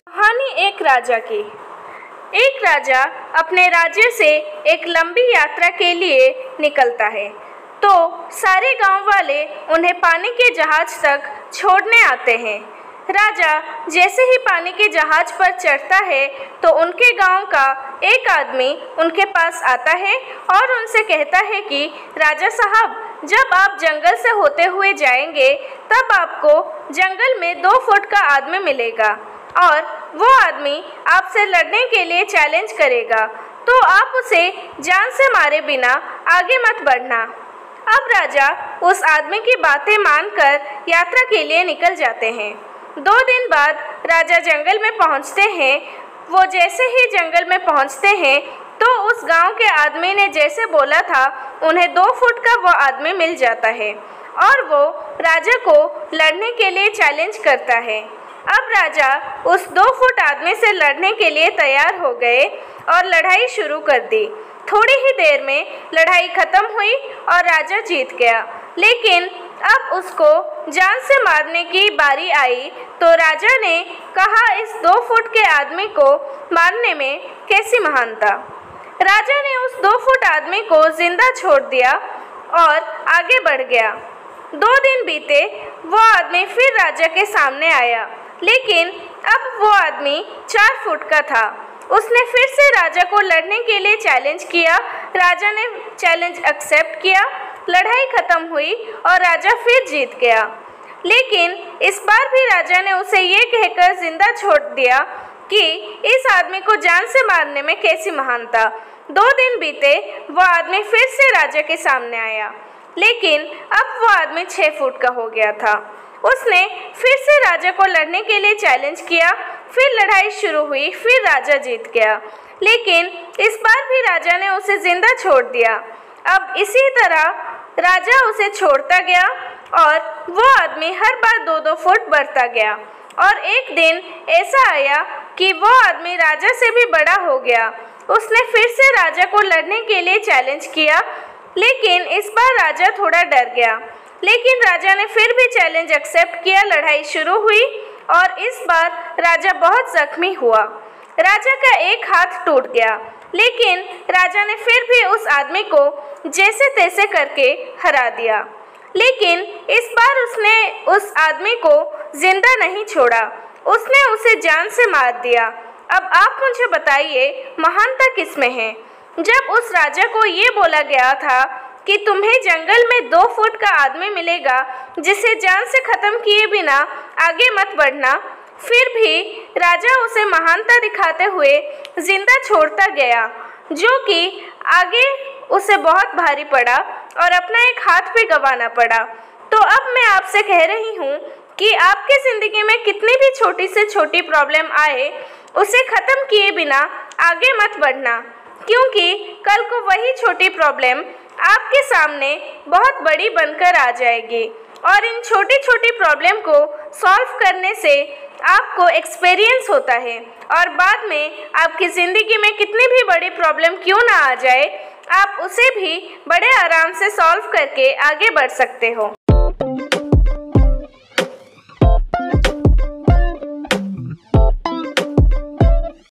कहानी एक राजा की। एक राजा अपने राज्य से एक लंबी यात्रा के लिए निकलता है, तो सारे गांव वाले उन्हें पानी के जहाज तक छोड़ने आते हैं। राजा जैसे ही पानी के जहाज पर चढ़ता है तो उनके गांव का एक आदमी उनके पास आता है और उनसे कहता है कि राजा साहब, जब आप जंगल से होते हुए जाएंगे तब आपको जंगल में 2 फुट का आदमी मिलेगा और वो आदमी आपसे लड़ने के लिए चैलेंज करेगा, तो आप उसे जान से मारे बिना आगे मत बढ़ना। अब राजा उस आदमी की बातें मानकर यात्रा के लिए निकल जाते हैं। 2 दिन बाद राजा जंगल में पहुंचते हैं। वो जैसे ही जंगल में पहुंचते हैं तो उस गांव के आदमी ने जैसे बोला था उन्हें 2 फुट का वो आदमी मिल जाता है और वो राजा को लड़ने के लिए चैलेंज करता है। अब राजा उस 2 फुट आदमी से लड़ने के लिए तैयार हो गए और लड़ाई शुरू कर दी। थोड़ी ही देर में लड़ाई खत्म हुई और राजा जीत गया, लेकिन अब उसको जान से मारने की बारी आई तो राजा ने कहा, इस 2 फुट के आदमी को मारने में कैसी महानता। राजा ने उस 2 फुट आदमी को जिंदा छोड़ दिया और आगे बढ़ गया। 2 दिन बीते, वो आदमी फिर राजा के सामने आया, लेकिन अब वो आदमी 4 फुट का था। उसने फिर से राजा को लड़ने के लिए चैलेंज किया। राजा ने चैलेंज एक्सेप्ट किया, लड़ाई खत्म हुई और राजा फिर जीत गया, लेकिन इस बार भी राजा ने उसे ये कहकर जिंदा छोड़ दिया कि इस आदमी को जान से मारने में कैसी महानता। 2 दिन बीते, वो आदमी फिर से राजा के सामने आया, लेकिन अब वो आदमी 6 फुट का हो गया था। उसने फिर से राजा को लड़ने के लिए चैलेंज किया, फिर लड़ाई शुरू हुई, फिर राजा जीत गया, लेकिन इस बार भी राजा ने उसे जिंदा छोड़ दिया। अब इसी तरह राजा उसे छोड़ता गया और वो आदमी हर बार 2-2 फुट बढ़ता गया और एक दिन ऐसा आया कि वो आदमी राजा से भी बड़ा हो गया। उसने फिर से राजा को लड़ने के लिए चैलेंज किया, लेकिन इस बार राजा थोड़ा डर गया, लेकिन राजा ने फिर भी चैलेंज एक्सेप्ट किया। लड़ाई शुरू हुई और इस बार राजा बहुत जख्मी हुआ। राजा का एक हाथ टूट गया, लेकिन राजा ने फिर भी उस आदमी को जैसे तैसे करके हरा दिया, लेकिन इस बार उसने उस आदमी को जिंदा नहीं छोड़ा, उसने उसे जान से मार दिया। अब आप मुझे बताइए, महानता किसमें है? जब उस राजा को ये बोला गया था कि तुम्हें जंगल में 2 फुट का आदमी मिलेगा जिसे जान से ख़त्म किए बिना आगे मत बढ़ना, फिर भी राजा उसे महानता दिखाते हुए जिंदा छोड़ता गया, जो कि आगे उसे बहुत भारी पड़ा और अपना एक हाथ भी गंवाना पड़ा। तो अब मैं आपसे कह रही हूँ कि आपकी ज़िंदगी में कितनी भी छोटी से छोटी प्रॉब्लम आए, उसे ख़त्म किए बिना आगे मत बढ़ना, क्योंकि कल को वही छोटी प्रॉब्लम आपके सामने बहुत बड़ी बनकर आ जाएगी और इन छोटी छोटी प्रॉब्लम को सॉल्व करने से आपको एक्सपीरियंस होता है और बाद में आपकी ज़िंदगी में कितनी भी बड़ी प्रॉब्लम क्यों ना आ जाए, आप उसे भी बड़े आराम से सॉल्व करके आगे बढ़ सकते हो।